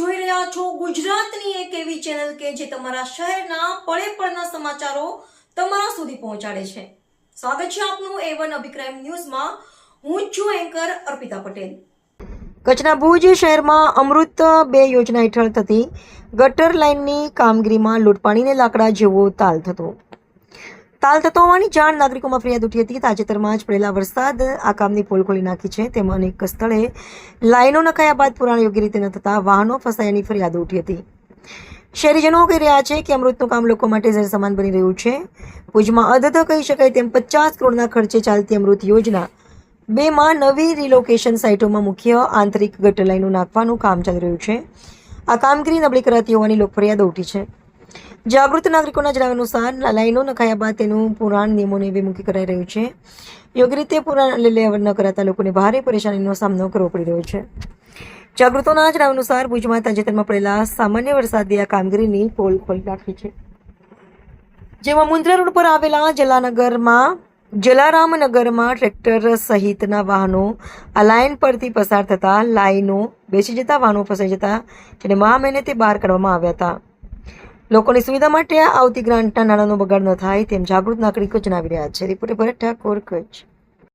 જોઈ રહ્યા છો ગુજરાતની એક એવી ચેનલ કે જે તમારા શહેરના પળે પળના સમાચારો તમારા સુધી પહોંચાડે છે। સ્વાગત છે આપનું A1 અભિક્રાઇમ ન્યૂઝમાં। હું છું એન્કર અર્પિતા પટેલ। કચ્છના ભુજ શહેરમાં અમૃત 2 યોજના હેઠળ થતી ગટર લાઇનની કામગીરીમાં લૂંટ પાણીને લાકડા જેવો તાલ થતો હોવાની જાણ નાગરિકોમાં ફરિયાદ ઉઠી હતી। તાજેતરમાં જ પડેલા વરસાદ આ કામની પોલ ખોલી નાખી છે। તેમાં અનેક સ્થળે લાઈનો નખાયા બાદ પુરાણ યોગ્ય રીતે ન થતા વાહનો ફસાયાની ફરિયાદો ઉઠી હતી। શહેરીજનો કહી રહ્યા છે કે અમૃતનું કામ લોકો માટે ઝેર સમાન બની રહ્યું છે। ભુજમાં અધધ કહી શકાય તેમ 50 કરોડના ખર્ચે ચાલતી અમૃત યોજના 2માં નવી રિલોકેશન સાઇટોમાં મુખ્ય આંતરિક ગટર લાઈનો નાખવાનું કામ ચાલી રહ્યું છે। આ કામગીરી નબળી કરાતી હોવાની લોકફરિયાદો ઉઠી છે। જાગૃત નાગરિકોના જણાવ્યા અનુસાર લાઈનો નખાયા બાદ તેનું પુરાણ નિયમોને વિમુખી કરાઈ રહ્યું છે। યોગ્ય રીતે પુરાણ લેવલ ન કરાતા લોકોને ભારે પરેશાનીનો સામનો કરવો પડી રહ્યો છે। જાગૃતોના જણાવ્યા અનુસાર ભુજમાં તાજેતરમાં પડેલા સામાન્ય વરસાદે આ કામગીરીની પોલ ખોલી નાખી છે, જેમાં મુન્દ્રા રોડ પર આવેલા જલારામનગરમાં ટ્રેક્ટર સહિતના વાહનો આ લાઇન પરથી પસાર થતા લાઇનો બેસી જતા વાહનો ફસાઈ જતા જેને મહા મહેનતે બહાર કાઢવામાં આવ્યા હતા। લોકોની સુવિધા માટે આવતી ગ્રાન્ટના નાણાંનો બગાડ ન થાય તેમ જાગૃત નાગરિકો જણાવી રહ્યા છે। રિપોર્ટર ભરત ઠાકોર, કચ્છ।